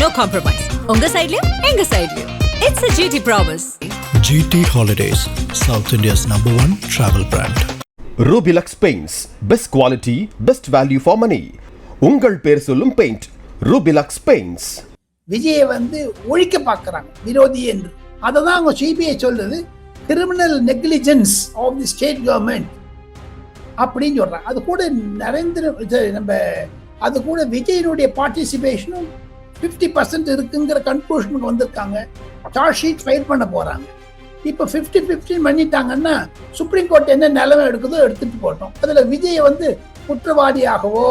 No compromise. உங்க சைடுலயும் எங்க சைடுலயும். It's a GT promise. GT Holidays, South India's #1 travel brand. Rubilux Paints, best quality, best value for money. உங்கள் பேர் சொல்லும் paint Rubilux Paints. விஜயை ஒழிக்க பார்க்கறாங்க விரோதி என்று. அதை தான் அவங்க சிபிஐ சொல்லுது criminal negligence of the state government அப்படின்னு சொல்றாங்க. அது கூட அது கூட விஜயனுடைய பார்ட்டிசிபேஷனும் 50% இருக்குங்கிற கன்க்ளூஷனுக்கு வந்திருக்காங்க. சார்ஜ் ஷீட் ஃபைல் பண்ண போறாங்க. இப்போ 50-50 பண்ணிட்டாங்கன்னா சுப்ரீம் கோர்ட் என்ன நிலைமை எடுக்குதோ எடுத்துட்டு போட்டோம். அதுல விஜயை குற்றவாளியாகவோ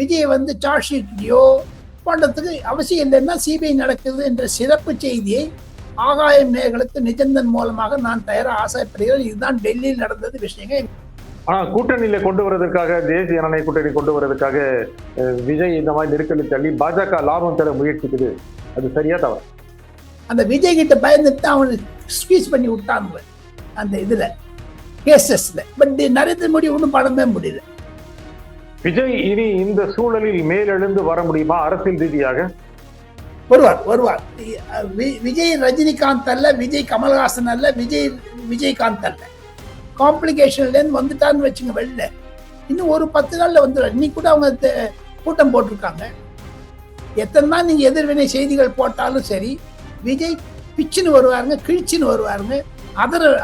விஜயை சார்ஜ் ஷீட்லயோ பண்றதுக்கு அவசியம் இல்லைன்னா சிபிஐ நடக்குது என்ற சிறப்பு செய்தியை ஆகாயம் நேயர்களுக்கு நிஜந்தன் மூலமாக நான் தயாரா ஆசைப்படுகிறேன். இதுதான் டெல்லியில் நடந்தது விஷயங்க. ஆனா கூட்டணியில கொண்டு வருவதற்காக, தேசிய ஜனநாயக கூட்டணி கொண்டு வருவதற்காக விஜய் இந்த மாதிரி நெருக்கடி தள்ளி பாஜக லாபம் தர முயற்சிக்குது. அது சரியா தவறு? அந்த விஜய் கிட்ட பயந்துட்டு அவன் ஸ்குவீஸ் பண்ணி விட்டாங்க அந்த இதுல கேசஸ்ல. பட் நரேந்திர மோடி ஒன்றும் பண்ணவே முடியல. விஜய் இனி இந்த சூழலில் மேலெழுந்து வர முடியுமா? அரசியல் ரீதியாக வருவார். விஜய் ரஜினிகாந்த் அல்ல, விஜய் கமல்ஹாசன் அல்ல, விஜயகாந்த் அல்ல. காம்ப்ளிகேஷன்லேருந்து வந்துட்டான்னு வச்சுங்க வெளில. இன்னும் ஒரு 10 நாள்ல வந்துடும். இன்னைக்கு கூட அவங்க கூட்டம் போட்டிருக்காங்க. எத்தனை நாள் நீங்க எதிர்வினை செய்திகள் போட்டாலும் சரி, விஜய் பிச்சுன்னு வருவாருங்க, கிழிச்சுன்னு வருவாருங்க,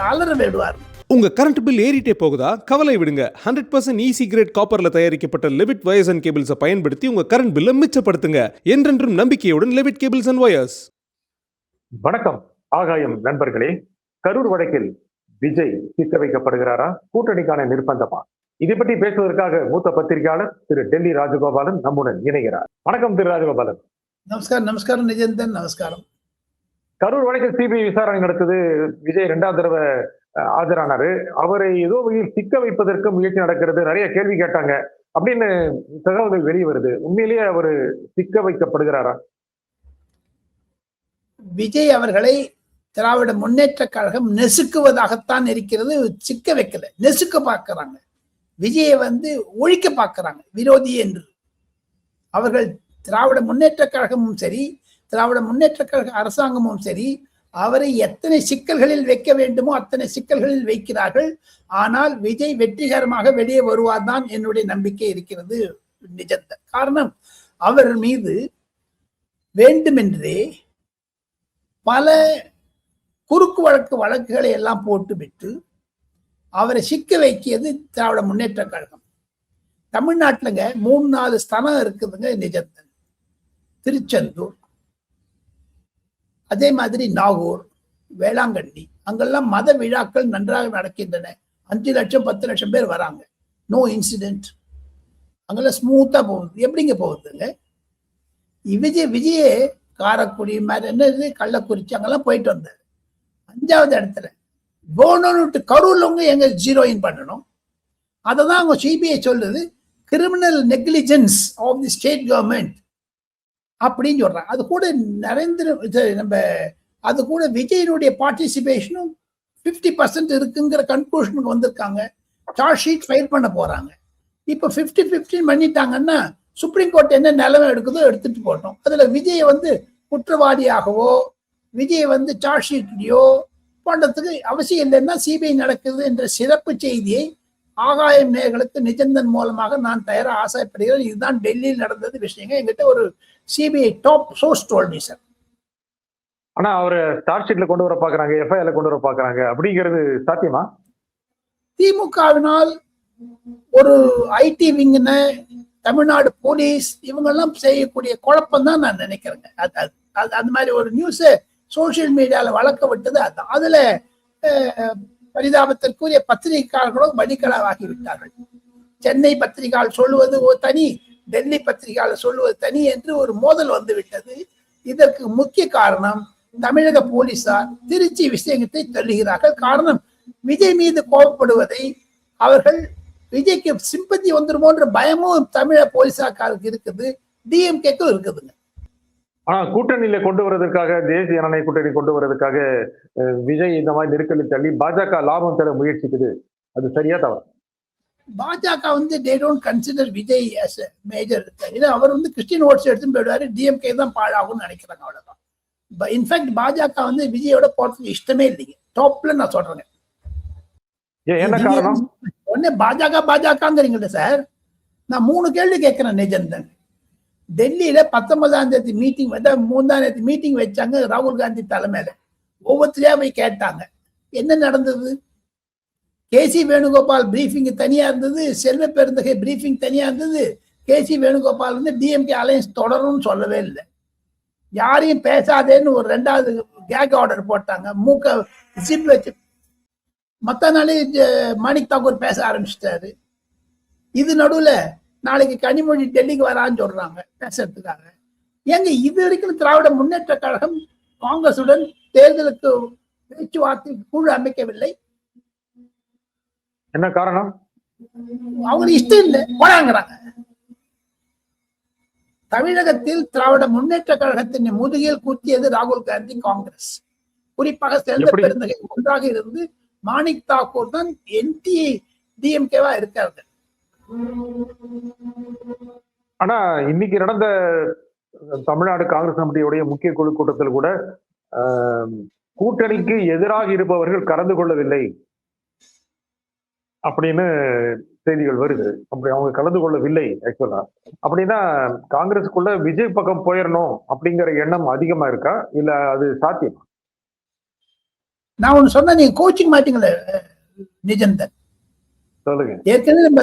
அலற விடுவாருங்க. உங்க கரண்ட் பில் ஏறிட்டே போகுதா? கவலை விடுங்க. 100% ஈஸி கிரேட் காப்பர்ல தயாரிக்கப்பட்ட லெவிட் வயர்ஸ் அண்ட் கேபிள்ஸை பயன்படுத்தி உங்க கரண்ட் பில்லை மிச்சப்படுத்துங்க. என்றென்றும் நம்பிக்கையுடன் லெவிட் கேபிள்ஸ் அண்ட் வயர்ஸ். வணக்கம் ஆகாயம் நண்பர்களே. கரூர் வழக்கில் விஜய் சிக்க வைக்கப்படுகிறாரா? கூட்டணிக்கான நிர்பந்தமா? இதை பற்றி பேசுவதற்காக மூத்த பத்திரிகையாளர் திரு டெல்லி ராஜகோபாலன் நம்முடன் இணைகிறார். வணக்கம் திரு ராஜகோபாலன். நமஸ்காரம் நிஜந்தன். நமஸ்காரம். கரூர் வழக்கில் சிபிஐ விசாரணை நடக்குது. விஜய் 2வது தடவை ஆஜரானாரு. அவரை ஏதோ வகையில் சிக்க வைப்பதற்கு முயற்சி நடக்கிறது, நிறைய கேள்வி கேட்டாங்க அப்படின்னு தகவல்கள் வெளியே வருது. உண்மையிலேயே அவரு சிக்க வைக்கப்படுகிறாரா? விஜய் அவர்களை திராவிட முன்னேற்ற கழகம் நெசுக்குவதாகத்தான் இருக்கிறது. சிக்க வைக்கல, நெசுக்க பார்க்கிறாங்க. விஜயை ஒழிக்க பார்க்கிறாங்க விரோதி என்று. அவர்கள் திராவிட முன்னேற்ற கழகமும் சரி, திராவிட முன்னேற்ற கழக அரசாங்கமும் சரி, அவரை எத்தனை சிக்கல்களில் வைக்க வேண்டுமோ அத்தனை சிக்கல்களில் வைக்கிறார்கள். ஆனால் விஜய் வெற்றிகரமாக வெளியே வருவார்தான் என்னுடைய நம்பிக்கை இருக்கிறது. நிஜத்த காரணம், அவர் மீது வேண்டுமென்றே பல குறுக்கு வழக்குகளை எல்லாம் போட்டுவிட்டு அவரை சிக்க வைக்கியது திராவிட முன்னேற்ற கழகம். தமிழ்நாட்டிலங்க 3-4 ஸ்தலம் இருக்குதுங்க. நிஜத்தன், திருச்செந்தூர், அதே மாதிரி நாகூர், வேளாங்கண்ணி, அங்கெல்லாம் மத விழாக்கள் நன்றாக நடக்கின்றன. 5 லட்சம் 10 லட்சம் பேர் வராங்க. No incident. அங்கெல்லாம் ஸ்மூத்தா போகுது. எப்படிங்க போகுதுங்க? விஜயே காரைக்குடி மாதிரி என்னது கள்ளக்குறிச்சி அங்கெல்லாம் போயிட்டு வந்தார். 5வது இடத்துல போனோன்னு கரூர்ல எங்க ஜீரோயின் பண்ணணும். அதை தான் அவங்க சிபிஐ சொல்லுது criminal negligence of the state government அப்படின்னு சொல்றாங்க. அது கூட விஜயனுடைய பார்ட்டிசிபேஷனும் 50% இருக்குங்கிற கன்க்ளூஷனுக்கு வந்திருக்காங்க. சார்ஜ் ஷீட் ஃபைல் பண்ண போறாங்க. இப்போ 50-50 பண்ணிட்டாங்கன்னா சுப்ரீம் கோர்ட் என்ன நிலைமை எடுக்குதோ எடுத்துட்டு போட்டோம். அதுல விஜயை குற்றவாளியாகவோ விஜயை சார்ஜ் ஷீட்லயோ பண்றதுக்கு அவசியம் இல்லைன்னா சிபிஐ நடக்குது என்ற சிறப்பு செய்தியை ஆகாயம் நேயர்களுக்கு நிஜந்தன் மூலமாக நான் தயாரா ஆசைப்படுகிறேன். இதுதான் டெல்லியில் நடந்தது விஷயங்க. எங்கிட்ட ஒரு CBI top source told me sir. ஆனா அவரு சார்ஜ் ஷீட்ல கொண்டு வர பாக்குறாங்க, எஃப்ஐஆர்ல கொண்டு வர பாக்குறாங்க. அப்படிங்கிறது சாத்தியமா? திமுகவினால் ஒரு ஐடி விங்குன தமிழ்நாடு போலீஸ் இவங்கெல்லாம் செய்யக்கூடிய குழப்பம் தான் நான் நினைக்கிறேங்க. அது மாதிரி ஒரு நியூஸ் சோசியல் மீடியால வளர்க்க விட்டது அதுதான். அதுல பரிதாபத்திற்குரிய பத்திரிகையாளர்களும் வழிகளாகி விட்டார்கள். சென்னை பத்திரிகையாளர் சொல்லுவது ஒரு தனி, டெல்லி பத்திரிகையாளர் சொல்லுவது தனி என்று ஒரு மோதல் வந்து விட்டது. இதற்கு முக்கிய காரணம் தமிழக போலீசார் திருச்சி விஷயத்தை தள்ளுகிறார்கள். காரணம், விஜய் மீது கோபப்படுவதை அவர்கள் விஜய்க்கு சிம்பத்தி வந்துருமோன்ற பயமும் தமிழக போலீசாருக்கு இருக்குது, டிஎம்கேக்கும் இருக்குதுங்க. ஆனா கூட்டணியில கொண்டு வருவதற்காக, தேசிய ஜனநாயக கூட்டணி கொண்டு வருவதற்காக விஜய் இந்த மாதிரி நெருக்கடி தள்ளி பாஜக லாபம் தர முயற்சிக்குது. அது சரியா தவறு? பாஜக வந்து they don't consider Vijay as a major. ஏன்னா அவர் வந்து கிறிஸ்டின் ஓட்ஸ் எடுத்துன்னு போயிடுவாரு, டிஎம்கே தான் பாழாகும்னு நினைக்கிறாங்க, அவ்வளவுதான். இன்ஃபேக்ட் பாஜக வந்து விஜயோட போறதுக்கு இஷ்டமே இல்லைங்க. டாப்ல நான் சொல்றேன். என்ன காரணம்? உடனே பாஜகங்கிறீங்களா சார்? நான் 3 கேள்வி கேட்கிறேன் நிஜந்தன். டெல்லியில 19ஆம் தேதி மீட்டிங் 3ஆம் தேதி மீட்டிங் வச்சாங்க ராகுல் காந்தி தலைமையில. ஒவ்வொருத்தரையா போய் கேட்டாங்க என்ன நடந்தது. கேசி வேணுகோபால் பிரீஃபிங் தனியா இருந்தது, செல்வ பெருந்தகை பிரீஃபிங் தனியா இருந்தது. கேசி வேணுகோபால் வந்து டிஎம்கே அலையன்ஸ் தொடரும்னு சொல்லவே இல்லை. யாரையும் பேசாதேன்னு ஒரு 2வது கேக் ஆர்டர் போட்டாங்க. மூக்க ஜிப் வச்சு மத்த நாளே மாணிக் தாக்கூர் பேச ஆரம்பிச்சிட்டாரு. இது நடுவுல நாளைக்கு கனிமொழி டெல்லிக்கு வரான்னு சொல்றாங்க பேசுறதுக்காக. ஏங்க இது வரைக்கும் திராவிட முன்னேற்ற கழகம் காங்கிரசுடன் தேர்தலுக்கு பேச்சுவார்த்தைக்கு குழு அமைக்கவில்லை. என்ன காரணம்? அவங்களுக்கு இஷ்டம் இல்லை, போறாங்கிறாங்க. தமிழகத்தில் திராவிட முன்னேற்ற கழகத்தின் முதுகில் குத்தியது ராகுல் காந்தி காங்கிரஸ். குறிப்பாக செல்வ பெருந்தகை ஒன்றாக இருந்து மாணிக் தாக்கூர் தான் என்டி டிஎம்கேவா இருக்காரு. ஆனா இன்னைக்கு நடந்த தமிழ்நாடு காங்கிரஸ் கமிட்டியுடைய முக்கிய குழு கூட்டத்தில் கூட கூட்டணிக்கு எதிராக இருப்பவர்கள் கலந்து கொள்ளவில்லை அப்படின்னு செய்திகள் வருது. அப்படி அவங்க கலந்து கொள்ளவில்லை ஆக்சுவலா. அப்படின்னா காங்கிரஸுக்குள்ள விஜய் பக்கம் போயிடணும் அப்படிங்கிற எண்ணம் அதிகமா இருக்கா, இல்ல அது சாத்தியமா? நான் ஒண்ணு சொன்னா நீங்க கோச்சிங் மாட்டீங்களே நிஜந்தன். சொல்லுங்க. ஏற்கனவே நம்ம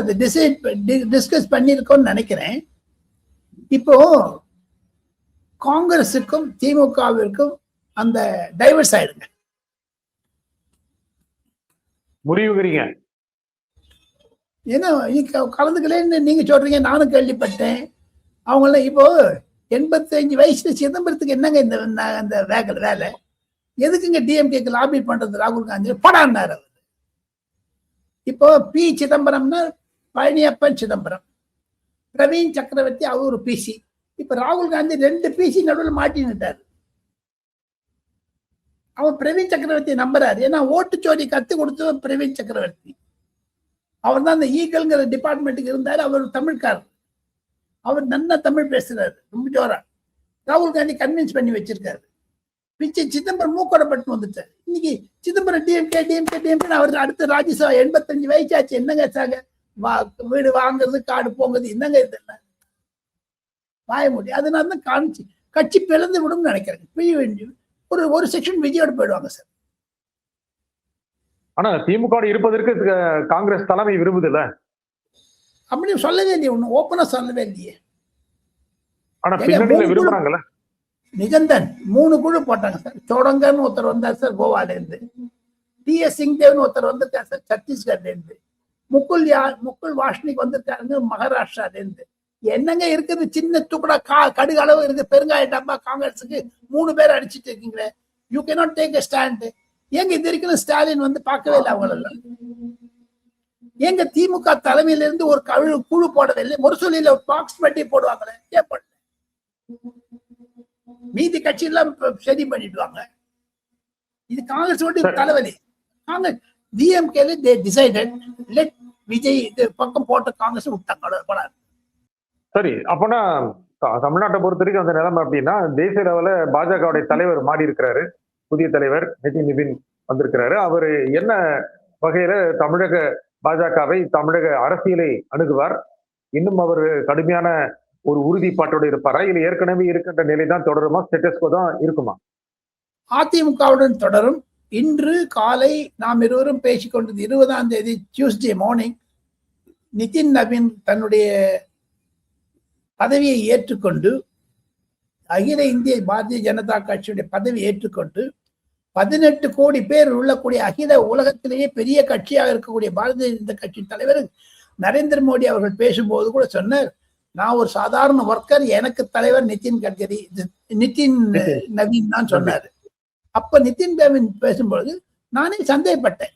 டிஸ்கஸ் பண்ணிருக்கோம்னு நினைக்கிறேன். இப்போ காங்கிரஸுக்கும் திமுகவிற்கும் அந்த டைவர்ஸ் ஆயிடுங்க. முடிவுகிறீங்க? ஏன்னா கலந்துக்கலன்னு நீங்க சொல்றீங்க, நானும் கேள்விப்பட்டேன். அவங்களாம் இப்போ 85 வயசுல சிதம்பரத்துக்கு என்னங்க இந்த வேலை? எதுக்குங்க டிஎம்கேக்கு லாபி பண்றது ராகுல் காந்தி? படான்னாரு அவர். இப்போ பி சிதம்பரம்னா பழனியப்பன் சிதம்பரம், பிரவீன் சக்கரவர்த்தி அவர் ஒரு பிசி. இப்ப ராகுல் காந்தி 2 பிசி நடுவில் மாட்டினுட்டாரு. அவன் பிரவீன் சக்கரவர்த்தி நம்புறாரு. ஏன்னா ஓட்டுச்சோரி கத்து கொடுத்தவன் பிரவீன் சக்கரவர்த்தி. அவர் தான் அந்த ஈகல்ங்கிற டிபார்ட்மெண்ட்டுக்கு இருந்தாரு. அவர் தமிழ்காரர், அவர் நல்ல தமிழ் பேசுறாரு, ரொம்ப ஜோரா. ராகுல் காந்தி கன்வின்ஸ் பண்ணி வச்சிருக்காரு. பிச்சை சிதம்பரம் மூக்கோடப்பட்டு வந்துட்டாரு. இன்னைக்கு சிதம்பரம் டிஎம்கே அவர் அடுத்த ராஜ்யசபா 85 வயசாச்சு. என்னங்க சாங்க வீடு வாங்குறது, காடு போங்குறது, என்னங்க இதெல்லாம் வாய முடியும். அதனால தான் காமிச்சு கட்சி பிளந்து விடும் நினைக்கிறேன். ஒரு செக்ஷன் விஜயோட போயிடுவாங்க சார். ஆனா திமுக இருப்பதற்கு காங்கிரஸ் தலைமை விரும்புதுல. அப்படி சொல்லவே இல்லையே, ஒண்ணு ஓப்பனா சொல்லவே இல்லையே. ஆனா பின்னணியில விரும்புறாங்கல்ல நிஜந்தன். 3 குழு போட்டாங்க சார். சோடங்கர்னு ஒருத்தர் வந்தார் சார் கோவால இருந்து. டிஎஸ் சிங்தேவ்னு ஒருத்தர் வந்திருக்காரு சார் சத்தீஸ்கர்ல இருந்து. முக்குல் வாஷ்னிக் வந்திருக்காருங்க மகாராஷ்டிரால இருந்து. என்னங்க இருக்குது? சின்ன துக்குடா கடுகு அளவு இருக்கு பெருங்காய டப்பா காங்கிரஸுக்கு 3 பேர் அடிச்சுட்டு இருக்கீங்களே. You cannot take a stand. ஏங்க இது வரைக்கும் ஸ்டாலின் வந்து பார்க்கவே இல்லை அவங்களெல்லாம். எங்க திமுக தலைமையில இருந்து ஒரு குழு போடவே இல்லை. முரசொலியில ஒரு பாக்ஸ் பட்டி போடுவாங்களே, ஏன் மீதி கட்சி எல்லாம் சரி பண்ணிடுவாங்க. இது காங்கிரஸ் தலைவலி. காங்கிரஸ் டிஎம்கேல தே டிசைடட் லெட் விஜய் பக்கம் போட்ட காங்கிரஸ் விட்டாங்க. சரி, அப்பனா தமிழ்நாட்டை பொறுத்த வரைக்கும் அந்த நிலைமை அப்படின்னா தேசிய லெவல பாஜகவுடைய தலைவர் மாறி இருக்கிறாரு. புதிய தலைவர் நிதின் வந்திருக்கிறாரு. அவரு என்ன வகையில தமிழக பாஜகவை, தமிழக அரசியலை அணுகுவார்? இன்னும் அவர் கடுமையான ஒரு உறுதிப்பாட்டோடு இருப்பாரா, இல்ல ஏற்கனவே இருக்கின்ற நிலை தான் தொடருமா, ஸ்டேட்டஸ் கோ தான் இருக்குமா? அதிமுகவுடன் தொடரும். இன்று காலை நாம் இருவரும் பேசிக்கொண்டது 20ஆம் தேதி டியூஸ்டே மார்னிங் நிதின் நவீன் தன்னுடைய பதவியை ஏற்றுக்கொண்டு அகில இந்திய பாரதிய ஜனதா கட்சியுடைய பதவியை ஏற்றுக்கொண்டு 18 கோடி பேர் உள்ளக்கூடிய அகில உலகத்திலேயே பெரிய கட்சியாக இருக்கக்கூடிய பாரதிய ஜனதா கட்சியின் தலைவர் நரேந்திர மோடி அவர்கள் பேசும்போது கூட சொன்னார், நான் ஒரு சாதாரண ஒர்க்கர், எனக்கு தலைவர் நிதின் நவீன் தான் சொன்னாரு. அப்ப நிதின் நவீன் பேசும்பொழுது நானே சந்தேகப்பட்டேன்.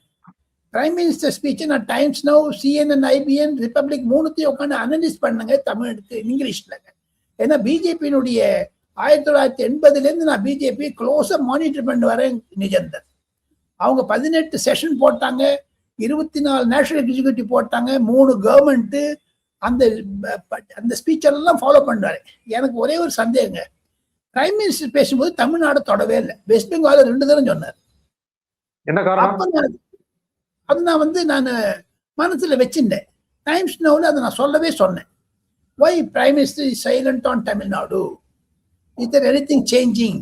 பிரைம் மினிஸ்டர் ஸ்பீச் நான் Times Now, CNN, IBN, Republic 3த்தையும் உட்காந்து அனலைஸ் பண்ணுங்க தமிழுக்கு இங்கிலீஷ்ல. ஏன்னா பிஜேபியினுடைய 1980 நான் பிஜேபி க்ளோஸா மானிட்டர் பண்ணி வரேன் நிஜந்தன். அவங்க 18 செஷன் போட்டாங்க. 24 நேஷனல் எக்ஸிக்யூட்டிவ் போட்டாங்க, 3 கவர்மெண்ட். அந்த அந்த ஸ்பீச்செல்லாம் ஃபாலோ பண்றாரு. எனக்கு ஒரே ஒரு சந்தேகங்க, பிரைம் மினிஸ்டர் பேசும்போது தமிழ்நாடு தொடவே இல்லை, வெஸ்ட் பெங்கால 2 தடவை சொன்னார். என்ன காரணம்? அது நான் மனசுல வச்சிருந்தேன். டைம்ஸ் நவுல அதை நான் சொல்லவே சொன்னேன். Why Prime Minister is silent on Tamil Nadu? Is there anything changing?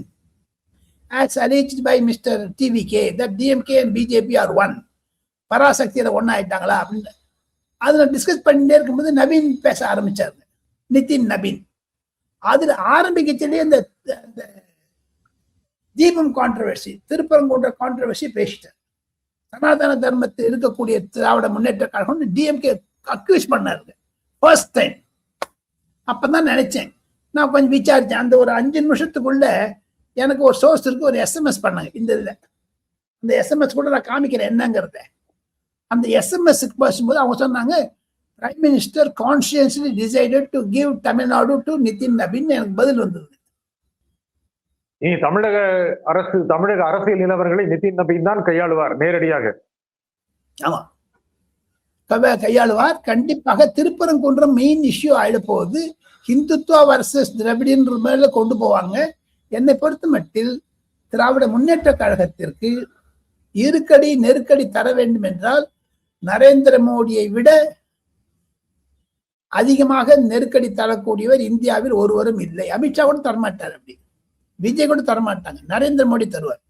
As alleged by Mr. TVK that DMK and BJP are one. பராசக்தியில ஒன்னா ஆயிட்டாங்களா அப்படின்னு அதுல டிஸ்கஸ் பண்ணிட்டே இருக்கும்போது நவீன் பேச ஆரம்பிச்சாரு, நிதின் நவீன். அதுல ஆரம்பிக்கச்சலே இந்த தீபம் கான்ட்ரவர்சி, திருப்பரங்குன்ற கான்ட்ரவர்சி பேசிட்டார். சனாதன தர்மத்தில் இருக்கக்கூடிய திராவிட முன்னேற்ற கழகம் டிஎம்கே அக்யூஸ் பண்ணாரு ஃபர்ஸ்ட் டைம். அப்பதான் நினைச்சேன், நான் கொஞ்சம் விசாரிச்சேன். அந்த ஒரு 5 நிமிஷத்துக்குள்ள எனக்கு ஒரு சோர்ஸ் இருக்கு, ஒரு எஸ்எம்எஸ் பண்ணாங்க இந்த இதுல. அந்த எஸ்எம்எஸ் கூட நான் காமிக்கிறேன் என்னங்கிறத. அந்த எஸ்எம்எஸ்க்கு பேசும்போது அவங்க சொன்னாங்க, prime minister consciously decided to give Tamil Nadu to Nitin Naveen. எனக்கு பதில் வந்தது, இனி தமிழக அரசியல் நிலவரங்களை நிதின் நவீன் தான் கையாளுவார் நேரடியாக. ஆமா, கையாளுவார் கண்டிப்பாக. திருப்பரங்குன்றம் மெயின் இஷ்யூ ஆயிட போகுது. ஹிந்துத்வா வர்சஸ் திராவிடன் மேல கொண்டு போவாங்க. என்னை பொறுத்த மட்டில் திராவிட முன்னேற்ற கழகத்திற்கு இருக்கடி நெருக்கடி தர வேண்டும் என்றால் நரேந்திர மோடியை விட அதிகமாக நெருக்கடி தரக்கூடியவர் இந்தியாவில் ஒருவரும் இல்லை. அமித்ஷா கூட தரமாட்டார், அப்படி விஜய் கூட தரமாட்டாங்க, நரேந்திர மோடி தருவார்.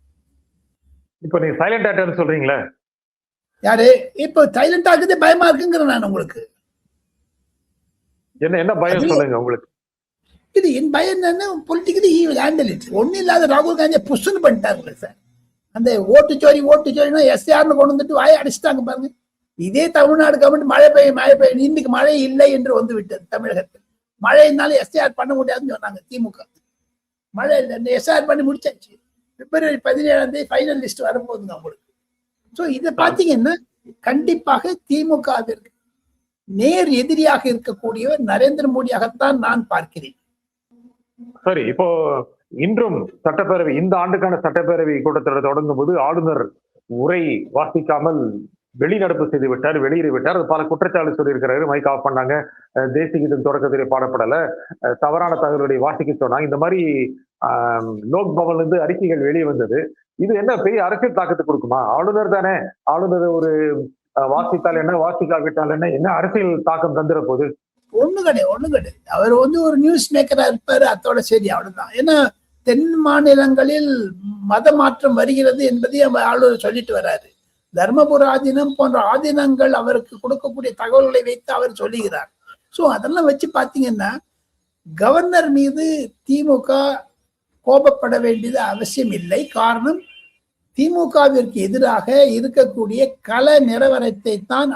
இப்ப நீங்க சைலண்ட் ஆக்டர்னு சொல்றீங்களா? யாரு இப்போ சைலண்ட் ஆகுது பயமா இருக்குங்கிற நான் உங்களுக்கு. என்ன பயம் சொல்லுங்க உங்களுக்கு. இது என் பயம் என்னன்னா, politically he will handle it. ஒன்னும் இல்லாத ராகுல் காந்தியை புஷ்னு பண்ணிட்டாங்க சார். அந்த ஓட்டுச்சோரினா எஸ்ஆர்னு கொண்டு வந்துட்டு வாயை அடிச்சுட்டாங்க பாருங்க. இதே தமிழ்நாடு கவர்மெண்ட் மழை பெய்யும் இன்னைக்கு மழை இல்லை என்று வந்து விட்டது தமிழகத்தில். மழைனால எஸ்ஆர் பண்ண முடியாதுன்னு சொன்னாங்க திமுக. மழை இல்லை, எஸ்ஆர் பண்ணி முடிச்சாச்சு. பிப்ரவரி 17 ஃபைனல் லிஸ்ட் வரப்போகுதுங்க உங்களுக்கு. ஸோ இதை பார்த்தீங்கன்னா கண்டிப்பாக திமுகவிற்கு நேர் எதிரியாக இருக்கக்கூடியவர் நரேந்திர மோடியாகத்தான் நான் பார்க்கிறேன். சரி, இப்போ இன்றும் சட்டப்பேரவை, இந்த ஆண்டுக்கான சட்டப்பேரவை கூட்டத்தொடர் தொடங்கும் போது ஆளுநர் உரை வாசிக்காமல் வெளிநடப்பு செய்து விட்டார், வெளியேறிவிட்டார். பல குற்றச்சாட்டு சொல்லியிருக்கிறாரு. மைக் ஆஃப் பண்ணாங்க, தேசிய கீதம் தொடக்கத்திலே பாடப்படல, தவறான தகவல்களை வாசிக்க சொன்னாங்க. இந்த மாதிரி லோக் பவன்ல இருந்து அறிக்கைகள் வெளியே வந்தது. இது என்ன பெரிய அரசியல் தாக்கத்தை கொடுக்குமா? ஆளுநர் தானே, ஆளுநர் ஒரு வாசித்தால் என்ன, வாசிக்காவிட்டால் என்ன அரசியல் தாக்கம் தந்துட போகுது? ஒண்ணு கிடையாது. அவர் ஒரு நியூஸ் மேக்கரா இருப்பாரு, அதோட சரி, அவ்வளவுதான். ஏன்னா தென் மாநிலங்களில் மத மாற்றம் வருகிறது என்பதையும் ஆளுநர் சொல்லிட்டு வர்றாரு. தர்மபுர ஆதீனம் போன்ற ஆதீனங்கள் அவருக்கு கொடுக்கக்கூடிய தகவல்களை வைத்து அவர் சொல்லுகிறார். ஸோ அதெல்லாம் வச்சு பார்த்தீங்கன்னா கவர்னர் மீது திமுக கோபப்பட வேண்டியது அவசியம் இல்லை. காரணம், திமுகவிற்கு எதிராக இருக்கக்கூடிய கல நிலவரத்தை தான்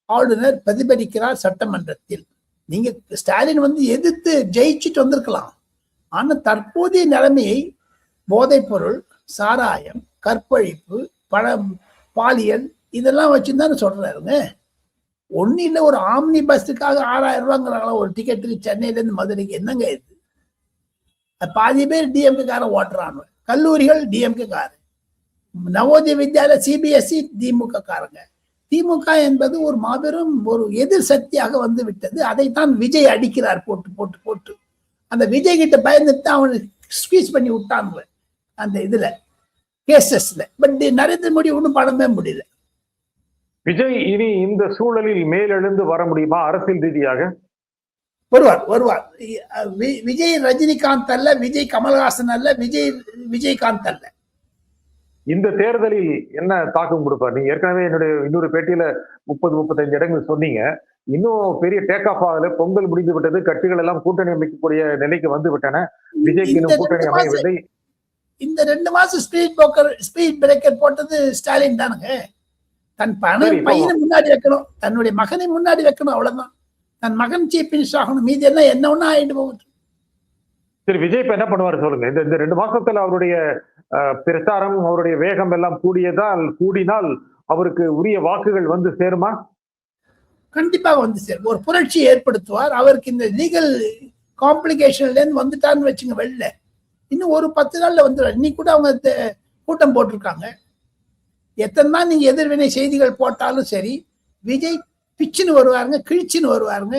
ஆளுநர் பிரதிபலிக்கிறார் சட்டமன்றத்தில். நீங்க ஸ்டாலின் எதிர்த்து ஜெயிச்சுட்டு வந்திருக்கலாம். ஆனா தற்போதைய நிலைமையை போதைப் பொருள், சாராயம், கற்பழிப்பு, பாலியல் இதெல்லாம் வச்சுதான் சொல்றாருங்க. ஒண்ணு இல்லை, ஒரு ஆம்னி பஸ்ஸுக்காக 6000 ரூபாங்கிறாங்களா ஒரு டிக்கெட்டுக்கு சென்னையில இருந்து மதுரைக்கு. என்னங்க இது? பாதி பேர் டிஎம்கே காரன் ஓட்டுறாங்க, கல்லூரிகள் டிஎம்கே காரன், நவோதய வித்யாலய சிபிஎஸ்இ திமுக காரங்க. திமுக என்பது ஒரு மாபெரும் ஒரு எதிர் சக்தியாக வந்து விட்டது. அதைத்தான் விஜய் அடிக்கிறார் போட்டு போட்டு போட்டு. அந்த விஜய் கிட்ட பயந்துட்டு அவனை ஸ்குவீஸ் பண்ணி விட்டாங்க அந்த இதுல கேசஸ்ல. பட் நரேந்திர மோடி ஒன்றும் பண்ணவே முடியல. விஜய் இனி இந்த சூழலில் மேலெழுந்து வர முடியுமா அரசியல் ரீதியாக? வருவார். விஜய் ரஜினிகாந்த் அல்ல, விஜய் கமல்ஹாசன் அல்ல, விஜயகாந்த் அல்ல. இந்த தேர்தலில் என்ன தாக்கம் கொடுப்பார்? நீங்க ஏற்கனவே என்னுடைய இன்னொரு பேட்டியில 30-35 இடங்கள் சொன்னீங்க. இன்னும் பெரிய டேக் ஆஃப் ஆகல. பொங்கல் முடிந்து விட்டது, கட்சிகள் எல்லாம் கூட்டணி அமைக்கக்கூடிய நிலைக்கு வந்து விட்டன. விஜய்க்கு இன்னும் கூட்டணி அமையவில்லை. இந்த 2 மாசம் ஸ்பீட் பிரேக்கர் போட்டது ஸ்டாலின் தானுங்க. தன் பையனை முன்னாடி வைக்கணும், தன்னுடைய மகனை முன்னாடி வைக்கணும், அவ்வளவுதான். தன் மகன் சீஃப் மினிஸ்டர் ஆகணும், மீதி எல்லாம் என்ன ஒண்ணு ஆயிட்டு போகுது. சரி, விஜய் இப்ப என்ன பண்ணுவாரு சொல்லுங்க? இந்த 2 மாசத்துல அவருடைய பிரச்சாரம், அவருடைய வேகம் எல்லாம் கூடினால் அவருக்கு உரிய வாக்குகள் வந்து சேருமா? கண்டிப்பாக வந்து சேரும். ஒரு புரட்சி ஏற்படுத்துவார். அவருக்கு இந்த லீகல் காம்ப்ளிகேஷன்ல இருந்து வந்துட்டான்னு வச்சுங்க வெளில. இன்னும் ஒரு 10 நாள்ல வந்துடுவார். இன்னைக்கு கூட அவங்க கூட்டம் போட்டிருக்காங்க. எத்தனை தான் நீங்க எதிர்வினை செய்திகள் போட்டாலும் சரி, விஜய் பிச்சுன்னு வருவாருங்க, கிழிச்சுன்னு வருவாருங்க,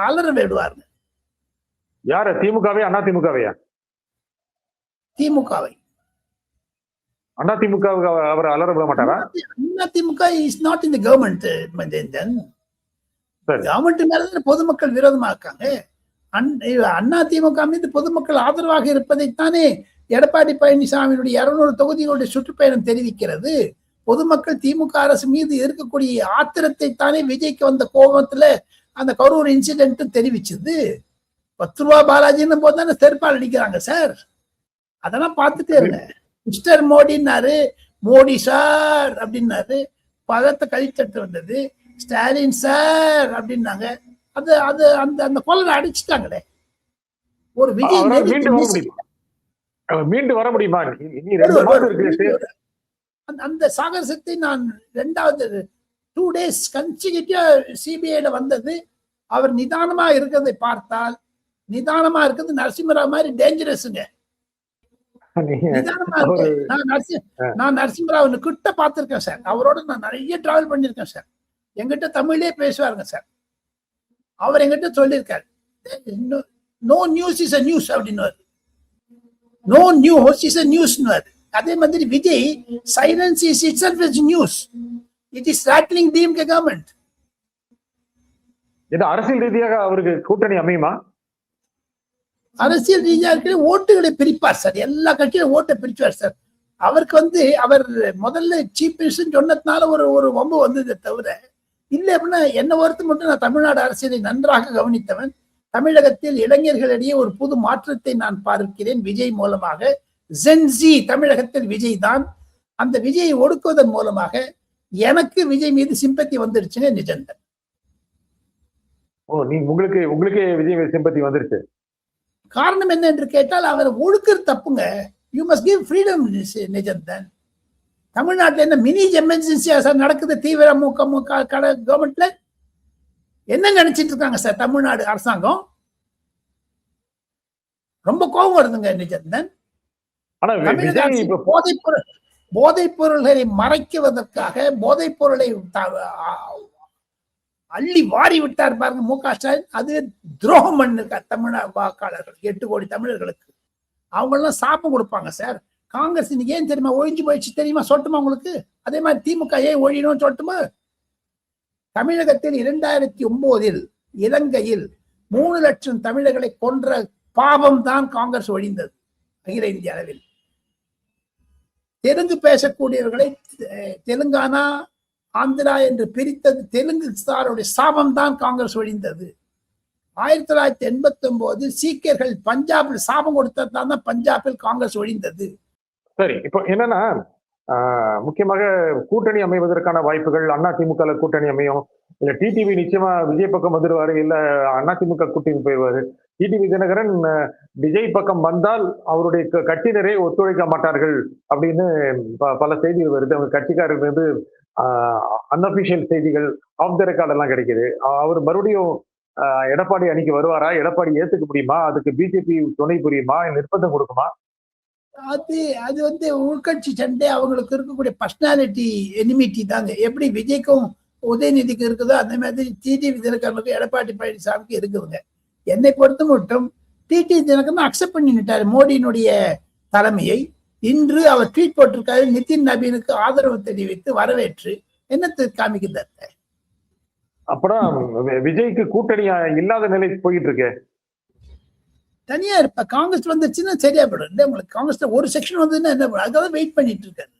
அலற விடுவாருங்க. யாரு? திமுகவே அண்ணா திமுகவையா? திமுகவை. அண்ணா திமுக அவர் அலற விட மாட்டாரா? Anna DMK is not in the government. Government மேல பொதுமக்கள் விரோதமா இருக்காங்க. அண்ணா திமுக மீது பொதுமக்கள் ஆதரவாக இருப்பதைத்தானே எடப்பாடி பழனிசாமியினுடைய 200 தொகுதிகளுடைய சுற்றுப்பயணம் தெரிவிக்கிறது. பொதுமக்கள் திமுக அரசு மீது இருக்கக்கூடிய ஆத்திரத்தை தானே விஜய்க்கு வந்த கோபத்துல அந்த கரூர் இன்சிடென்ட் தெரிவிச்சது. 10 ரூபா பாலாஜின்னு போது தானே செருப்பால் அடிக்கிறாங்க சார். அதெல்லாம் பார்த்துட்டே இருங்க. மிஸ்டர் மோடினாரு, மோடி சார் அப்படின்னாரு, பதத்தை கழித்தட்டு வந்தது. ஸ்டாலின் சார் அப்படின்னாங்க. அது அது அந்த அந்த கொள்ளை அடிச்சுட்டாங்களே. ஒரு விஜய் மீண்டு வர முடியுமா? அந்த சாகசத்தை நான் 2 days கன்சிக்யூட்டிவா சிபிஐல வந்தது. அவர் நிதானமா இருக்கிறதை பார்த்தால், நிதானமா இருக்கிறது நரசிம்மராவ் மாதிரி டேஞ்சரஸ்ங்க. நிதானமா இருக்கு. நான் நரசிம்மராவ் கிட்ட பார்த்திருக்கேன் சார். அவரோட நான் நிறைய டிராவல் பண்ணிருக்கேன் சார். எங்கிட்ட தமிழே பேசுவாருங்க சார். அவர் எங்கிட்ட சொல்லியிருக்காரு, no news is a news அப்படின்னு. நோ நியூஸ் இஸ் அ நியூஸ்னு. அதே மாதிரி Vijay, silence is itself is news. It is rattling DMK government. இது அரசியல் ரீதியாக அவருக்கு கூட்டணி அமையுமா? அரசியல் ரீதியாக ஓட்டுகளை பிரிப்பார் சார். எல்லா கட்சியும் ஓட்டை பிரிச்சுவார் சார். அவருக்கு அவர் முதல்ல சீஃப் மினிஸ்டர் சொன்னதுனால ஒரு வம்பு வந்ததை தவிர, இல்லை அப்படின்னா என்ன ஒருத்த மட்டும் நான் தமிழ்நாடு அரசியலை நன்றாக கவனித்தவன். தமிழகத்தில் இளைஞர்களிடையே ஒரு புது மாற்றத்தை நான் பார்க்கிறேன் விஜய் மூலமாக. ஜென்சி தமிழகத்தில் விஜய் தான். அந்த விஜயை ஒடுக்குவதன் மூலமாக எனக்கு விஜய் மீது சிம்பத்தி வந்துடுச்சுங்க. நிஜம்தான். உங்களுக்கு விஜய் மீது சிம்பத்தி வந்துருச்சு. காரணம் என்ன என்று கேட்டால், அவர் ஒழுக்கிறது தப்புங்க. You must give freedom. நிஜம்தான். தமிழ்நாட்டில் என்ன மினி எமர்ஜென்சியா சார் நடக்குது? தீவிர கவர்மெண்ட்ல என்ன நினைச்சிட்டு இருக்காங்க சார் தமிழ்நாடு அரசாங்கம்? ரொம்ப கோபம் வருதுங்க. நிஜம்தான். போதைப் பொருள்களை மறைக்குவதற்காக போதைப் பொருளை அள்ளி வாரி விட்டார் பாருங்க மு.க. ஸ்டாலின். அது துரோகம் பண்ணு தமிழ்நாடு வாக்காளர்கள், 8 கோடி தமிழர்களுக்கு. அவங்க எல்லாம் சாப்பம் கொடுப்பாங்க சார். காங்கிரஸ் இன்னைக்கு ஏன் தெரியுமா ஒழிஞ்சு போயிடுச்சு தெரியுமா? சொல்லட்டுமா உங்களுக்கு? அதே மாதிரி திமுக ஏன் ஒழியணும்னு சொல்லட்டுமா? தமிழகத்தில் 2009 இலங்கையில் 3 லட்சம் தமிழர்களை கொன்ற பாவம் தான் காங்கிரஸ் ஒழிந்தது. அகில இந்திய அளவில் தெலுங்கு பேசக்கூடியவர்களை தெலுங்கானா ஆந்திரா என்று பிரித்தது தெலுங்கு ஸ்டாருடைய சாபம் தான் காங்கிரஸ் ஒழிந்தது. 1989 சீக்கியர்கள் பஞ்சாபில் சாபம் கொடுத்ததான் தான் பஞ்சாபில் காங்கிரஸ் ஒழிந்தது. சரி, இப்போ என்னன்னா முக்கியமாக கூட்டணி அமைவதற்கான வாய்ப்புகள், அண்ணா திமுக கூட்டணி அமையும், இல்ல டிடிவி நிச்சயமா விஜய் பக்கம் வந்துடுவாரு, இல்ல அண்ணா திமுக கூட்டணி போயிடுவாரு. டிடிவி தினகரன் விஜய் பக்கம் வந்தால் அவருடைய கட்சியினரே ஒத்துழைக்க மாட்டார்கள் அப்படின்னு பல செய்திகள் வருது. அவங்க கட்சிக்காரர் வந்து அன்அபிஷியல் செய்திகள், ஆஃப் த ரெக்கார்ட் எல்லாம் கிடைக்குது. அவர் மறுபடியும் எடப்பாடி அணிக்கு வருவாரா? எடப்பாடி ஏத்துக்க முடியுமா? அதுக்கு பிஜேபி துணை புரியுமா? நிர்பந்தம் கொடுக்குமா? அது உள்கட்சி சண்டை. அவங்களுக்கு இருக்கக்கூடிய பர்சனாலிட்டி எனிமிட்டி தாங்க. எப்படி விஜய்க்கும் உதயநிதிக்கு இருக்குதோ அதே மாதிரி டிடிவி தினகரனுக்கும் எடப்பாடி பழனிசாமிக்கு இருக்குதுங்க. என்னை பொறுத்த மட்டும் டிடிவி தினகரன் அக்செப்ட் பண்ணிட்டாரு மோடியினுடைய தலைமையை. இன்று அவர் ட்வீட் போட்டிருக்காரு, நிதின் நபீனுக்கு ஆதரவு தெரிவித்து வரவேற்று. என்னத்தை காமிக்குது? அப்புறம் விஜய்க்கு கூட்டணி இல்லாத நிலை போயிட்டு இருக்கு. தனியா இருப்ப காங்கிரஸ் வந்துச்சுன்னா சரியா போயிடும். இல்லை உங்களுக்கு காங்கிரஸ்ல ஒரு செக்ஷன் வந்ததுன்னா என்ன பண்ணும்? அதான் வெயிட் பண்ணிட்டு இருக்காரு.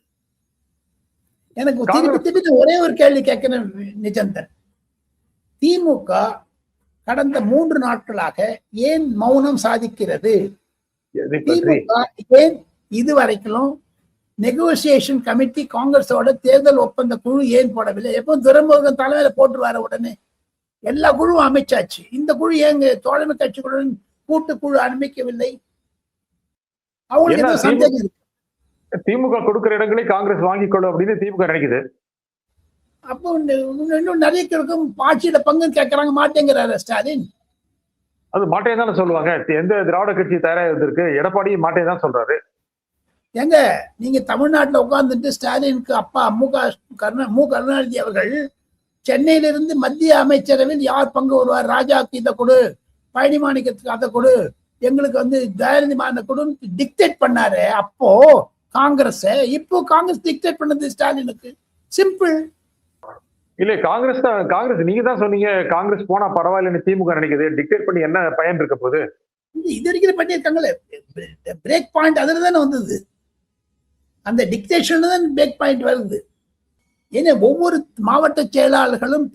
எனக்கு திருப்பி ஒரே ஒரு கேள்வி கேட்கிறேன். நிஜம்தான். திமுக கடந்த 3 நாட்களாக ஏன் மௌனம் சாதிக்கிறது? திமுக ஏன் இதுவரைக்கும் நெகோசியேஷன் கமிட்டி காங்கிரஸோட தேர்தல் ஒப்பந்த குழு ஏன் போடவில்லை? எப்போ துரைமுருகன் தலைமையில போட்டுருவார உடனே எல்லா குழுவும் அமைச்சாச்சு. இந்த குழு ஏங்க தோழமை கட்சிகளுடன் கூட்டுக்குழு அனுமதிக்கவில்லை? அவங்களுக்கு சந்தேகம் இருக்கு. திமுக கொடுக்கிற இடங்களை காங்கிரஸ் வாங்கிக் கொள்ளும் அப்படின்னு திமுக நினைக்குது. அப்போ இன்னும் நிறைய பேருக்கும் ஆட்சியில பங்குன்னு கேட்கறாங்க, மாட்டேங்கிறாரு ஸ்டாலின். அது மாட்டே தானே சொல்லுவாங்க. எந்த திராவிட கட்சி தயாராக இருந்திருக்கு? எடப்பாடி மாட்டே தான் சொல்றாரு. ஏங்க நீங்க தமிழ்நாட்டுல உட்கார்ந்துட்டு ஸ்டாலினுக்கு அப்பா மு கருணாநிதி அவர்கள் சென்னையிலிருந்து மத்திய அமைச்சரவையில் யார் பங்கு வருவார், ராஜாக்கு இதை கொடு, பழனி மாணிக்கத்துக்கு அதை கொடு, எங்களுக்கு தயாநிதி மாறனை கொடுன்னு டிக்டேட் பண்ணாரு அப்போ காங்கிரஸ். இப்போ காங்கிரஸ் டிக்டேட் பண்ணது ஸ்டாலினுக்கு. சிம்பிள். இல்ல காங்கிரஸ் நீங்க தான் சொன்னீங்க காங்கிரஸ் போனா பரவாயில்லன்னு திமுக நினைக்குது. டிக்டேட் பண்ணி என்ன பயன் இருக்க போகுது? இது வரைக்கும் பண்ணியிருக்காங்களே பிரேக் பாயிண்ட், அதுல தானே வந்தது. அந்த டிக்டேஷன்ல தான் பிரேக் பாயிண்ட் வருது. ஏன்னா ஒவ்வொரு மாவட்ட செயலாளர்களும்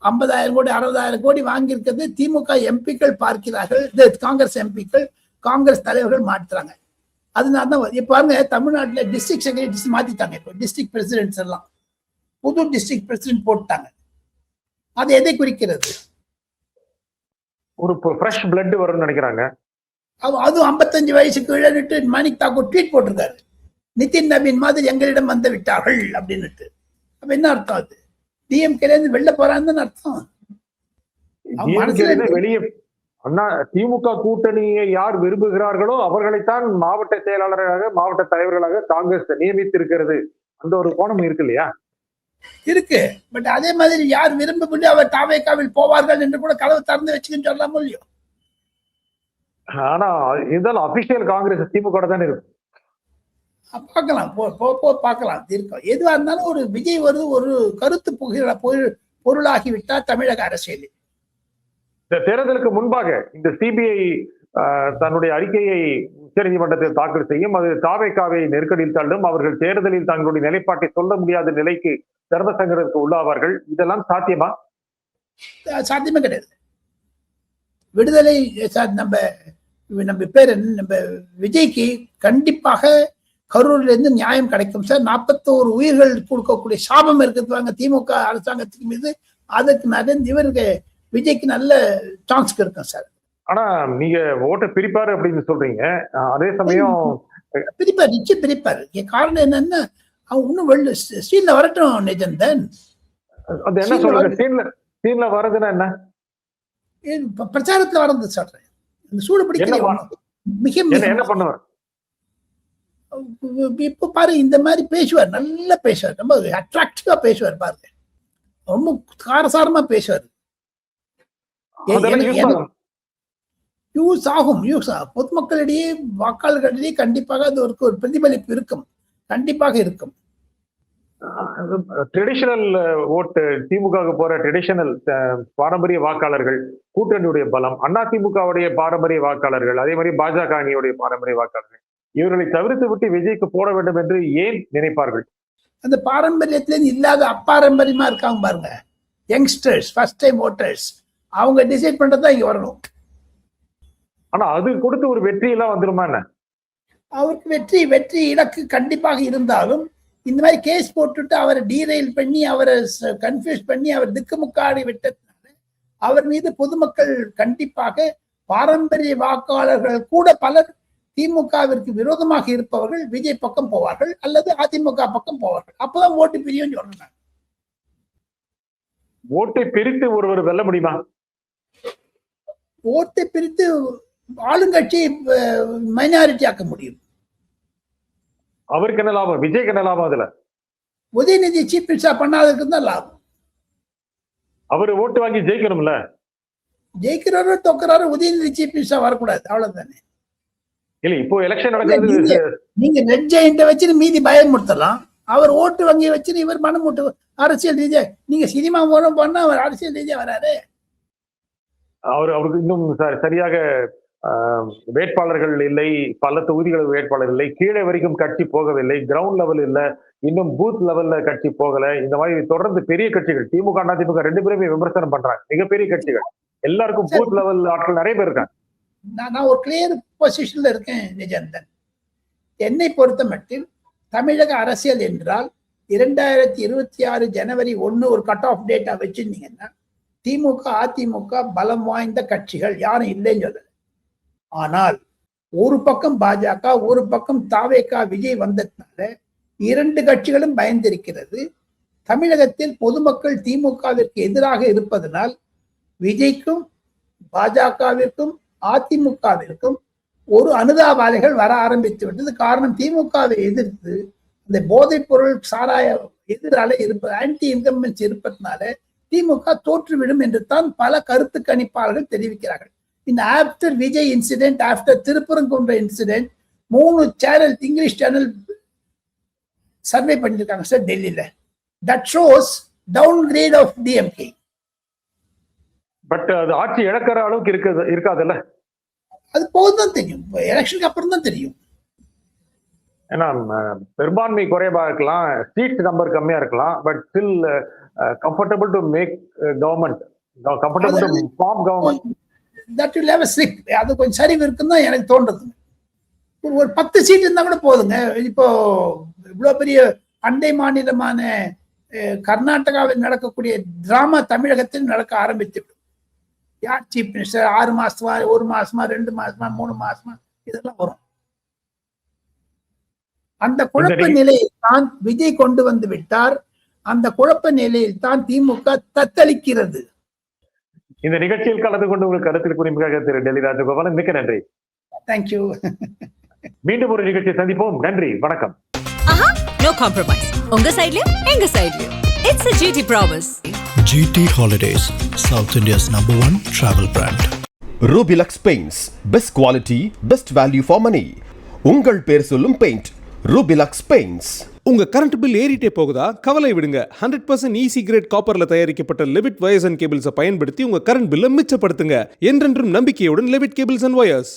50,000 கோடி 60,000 கோடி வாங்கியிருக்கிறது திமுக எம்பிக்கள் பார்க்கிறார்கள், காங்கிரஸ் எம்பிக்கள் காங்கிரஸ் தலைவர்கள் மாற்றுறாங்க. அதனால தான் இப்ப பாருங்க தமிழ்நாட்டில் டிஸ்ட்ரிக்ட் செக்ரட்டரிஸ் மாத்திட்டாங்க. இப்போ டிஸ்ட்ரிக்ட் பிரசிடென்ட்ஸ் எல்லாம் புது டிஸ்ட்ரிக்ட் பிரசிடென்ட் போட்டாங்க. அது எதை குறிக்கிறது? ஒரு ஃப்ரெஷ் பிளட் வரும்னு நினைக்கிறாங்க. அது 55 வயசுக்கு இழந்துட்டு மாணிக் தாக்கூர் ட்வீட் போட்டிருக்காரு, நிதின் நவீன் மாதிரி எங்களிடம் வந்து விட்டார்கள் அப்படின்னுட்டு. அப்ப என்ன அர்த்தம்? அது டிஎம்கே வெளில போறான்னு அர்த்தம். வெளியே திமுக கூட்டணியை யார் விரும்புகிறார்களோ அவர்களைத்தான் மாவட்ட செயலாளராக மாவட்ட தலைவர்களாக காங்கிரஸ் நியமித்திருக்கிறது. அந்த ஒரு கோணம் இருக்கு இல்லையா? இருக்கு. பட் அதே மாதிரி யார் விரும்பப்பட்டு அவர் தாவேக்காவில் போவார்கள் என்று கூட கதவு திறந்து வச்சுக்கின்னு சொல்லாம இல்லையோ. ஆனா இருந்தாலும் அபிஷியல் காங்கிரஸ் திமுக தானே இருக்கும். பார்க்கலாம், பார்க்கலாம் இருக்கும். எதுவா இருந்தாலும் ஒரு விஜய் ஒரு கருத்து பொருளாகி விட்டார் தமிழக அரசியலில். இந்த தேர்தலுக்கு முன்பாக இந்த சிபிஐ தன்னுடைய அறிக்கையை உச்சநீதிமன்றத்தில் தாக்கல் செய்யும். அது தாவேக்காவை நெருக்கடியில் தள்ளும். அவர்கள் தேர்தலில் தங்களுடைய நிலைப்பாட்டை சொல்ல முடியாத நிலைக்கு தர்ம சங்கடத்துக்கு உள்ளாவார்கள். இதெல்லாம் சாத்தியமா? சாத்தியமே கிடையாது. விடுதலை நம்ம பேர் நம்ம விஜய்க்கு கண்டிப்பாக கரூர்ல இருந்து நியாயம் கிடைக்கும் சார். 41 உயிர்கள் கொடுக்கக்கூடிய சாபம் இருக்கிறது திமுக அரசாங்கத்துக்கு மீது. அதுக்கு நிறைய இவருக்கு விஜய்க்கு நல்ல சான்ஸ் இருக்கும் சார். ஆனா நீங்க ஓட்டை பிரிப்பாரு அப்படின்னு சொல்றீங்க. அதே சமயம் பிரிப்பார், நிச்சயம் பிரிப்பார். காரணம் என்னன்னா அவன் இன்னும் ஸ்டீல்ல வரட்டும். நிஜந்தன் அது என்ன சொல்றாங்க? ஸ்டீல்ல வரதுன்னா என்ன? பிரச்சாரத்துல வரது சொல்றேன். இந்த சூடு பிடிக்கல மிக என்ன பண்ணுவார் இப்ப பாரு. இந்த மாதிரி பேசுவார், நல்லா பேசுவார், ரொம்ப அட்ராக்டிவா பேசுவார் பாருங்க, ரொம்ப காரசாரமா பேசுவார். யூஸ் ஆகும். பொதுமக்களிடையே வாக்காளர்களிடையே கண்டிப்பாக அது ஒரு பிரதிபலிப்பு இருக்கும், கண்டிப்பாக இருக்கும். ட்ரெடிஷனல் ஓட்டு திமுக போற ட்ரெடிஷனல் பாரம்பரிய வாக்காளர்கள் கூட்டணியுடைய பலம், அதிமுகவுடைய பாரம்பரிய வாக்காளர்கள், அதே மாதிரி பாஜக அணியுடைய பாரம்பரிய வாக்காளர்கள், இவர்களை தவிர்த்து விட்டு விஜய்க்கு போட வேண்டும் என்று ஏன் நினைப்பார்கள்? அந்த பாரம்பரியத்திலேருந்து இல்லாத அப்பாரம்பரியமா இருக்காங்க பாருங்க, யங்ஸ்டர்ஸ், ஃபர்ஸ்ட் டைம் ஓட்டர்ஸ், அவங்க டிசைட் பண்றதுதான் இங்க வரணும். ஆனா அது கொடுத்து ஒரு வெற்றி எல்லாம் வந்துருமா என்ன? அவருக்கு வெற்றி இலக்கு கண்டிப்பாக இருந்தாலும் இந்த மாதிரி கேஸ் போட்டுட்டு அவரை டீரெயில் பண்ணி அவரை கன்ஃபியூஸ் பண்ணி அவர் திக்குமுக்காடி விட்டதுனால அவர் மீது பொதுமக்கள் கண்டிப்பாக பாரம்பரிய வாக்காளர்கள் கூட பலர் திமுகவிற்கு விரோதமாக இருப்பவர்கள் விஜய் பக்கம் போவார்கள் அல்லது அதிமுக பக்கம் போவார்கள். அப்பதான் ஓட்டு பிரியும் சொல்றாங்க. ஓட்டை பிரித்து ஒருவர் வெல்ல முடியுமா? ஓட்டை பிரித்து ஆளுங்கட்சி மைனாரிட்டி ஆக்க முடியும். அவருக்கு என்ன லாபம்? விஜய்க்கு என்ன லாபம்? அதுல உதயநிதி சீஃப் மினிஸ்டர் பண்ணாததுக்கு தான் லாபம். அவரு ஓட்டு வாங்கி ஜெயிக்கணும்ல. ஜெயிக்கிறாரோ தொக்குறாரோ உதயநிதி சீஃப் மினிஸ்டர் வரக்கூடாது, அவ்வளவுதானே. இல்ல இப்போ எலெக்ஷன் நடக்குது. நீங்க ரெட் ஜெயண்ட வச்சு மீதி பயமுறுத்தலாம். அவர் ஓட்டு வங்கி வச்சு இவர் மனம் மூட்டு அரசியல் ரீதியா நீங்க சினிமா மூலம் பண்ணா அவர் அரசியல் ரீதியா வராரு. அவருக்கு இன்னும் சரியாக வேட்பாளர்கள் இல்லை, பல தொகுதிகள் வேட்பாளர் இல்லை, கீழே வரைக்கும் கட்சி போகவில்லை, கிரவுண்ட் லெவல் இல்ல, இன்னும் பூத் லெவல்ல கட்சி போகல. இந்த மாதிரி தொடர்ந்து பெரிய கட்சிகள் திமுக அதிமுக ரெண்டு பேருமே விமர்சனம் பண்றாங்க. மிகப்பெரிய கட்சிகள் எல்லாருக்கும் பூத் லெவல் ஆட்கள் நிறைய பேர் இருக்காங்க. நான் ஒரு கிளியர் பொசிஷன்ல இருக்கேன் நிஜந்தன். என்னை பொறுத்த மட்டில் தமிழக அரசியல் என்றால் 2026 ஜனவரி 1 ஒரு கட் ஆஃப் டேட்டா வச்சிருந்தீங்கன்னா திமுக அதிமுக பலம் வாய்ந்த கட்சிகள் யாரும் இல்லைன்னு சொல்லல. ஆனால் ஒரு பக்கம் பாஜக ஒரு பக்கம் தாவேகா விஜய் வந்ததுனால 2 கட்சிகளும் பயந்திருக்கிறது. தமிழகத்தில் பொதுமக்கள் திமுகவிற்கு எதிராக இருப்பதனால் விஜய்க்கும் பாஜகவிற்கும் அதிமுகவிற்கும் ஒரு அனுதாபாலைகள் வர ஆரம்பித்து விட்டது. காரணம் திமுகவை எதிர்த்து இந்த போதைப் பொருள் சாராய எதிரால இருப்பது, ஆன்டி இன்கம்பன்ஸ் இருப்பதனால திமுக தோற்றுவிடும் என்று தான் பல கருத்து கணிப்பாளர்கள் தெரிவிக்கிறார்கள். இந்த after Vijay incident, after Thiruparankundram incident 3 channel, English channel survey பண்ணிருக்காங்க சார் டெல்லியில. That shows downgrade of DMK. But அது ஆட்சி இழக்கிற அளவுக்கு இருக்காதுல்ல? அது போதுதான் தெரியும், எலெக்ஷனுக்கு அப்புறம் தான் தெரியும். ஏன்னா பெரும்பான்மை குறைவா இருக்கலாம், சீட் நம்பர் கம்மியா இருக்கலாம், but still comfortable to make government, comfortable to form government. That will have a slip. அது கொஞ்சம் சரிவு இருக்குன்னு தான் எனக்கு தோன்றது. ஒரு 10 சீட் இருந்தா கூட போதுங்க. இப்போ இவ்வளவு பெரிய அண்டை மாநிலமான கர்நாடகாவில் நடக்கக்கூடிய டிராமா தமிழகத்தில் நடக்க ஆரம்பித்து விடும். யார் சீஃப் மினிஸ்டர், 6 மாசமா, 1 மாசமா, 2 மாசமா, 3 மாசமா, இதெல்லாம் வரும். அந்த குழப்ப நிலையை தான் விஜய் கொண்டு வந்து விட்டார். அந்த குழப்ப நிலையில் தான் திமுக தத்தளிக்கிறது. இந்த நிகழ்ச்சியில் கலந்து கொண்டு உங்களுக்கு கருத்தில் குறிப்பாக திரு டெல்லி ராஜகோபாலன், மிக்க நன்றி. தேங்க்யூ. மீண்டும் ஒரு நிகழ்ச்சியை சந்திப்போம். நன்றி, வணக்கம். No compromise. உங்க சைடுலயும் எங்க சைடுலயும். It's a GT promise. GT Holidays, South India's #1 travel brand. Rubilux Paints, best quality, best value for money. உங்கள் பேர் சொல்லும் பெயிண்ட் Rubilux Paints. உங்க கரண்ட் பில் ஏறிட்டே போகுதா? கவலை விடுங்க. 100% ஈஸி கிரேட் காப்பர்ல தயாரிக்கப்பட்ட லெவிட் வயர்ஸ் அண்ட் கேபிள்ஸை பயன்படுத்தி உங்க கரண்ட் பில்லை மிச்சப்படுத்துங்க. என்றென்றும் நம்பிக்கையுடன் லெவிட் கேபிள்ஸ் அண்ட் வயர்ஸ்.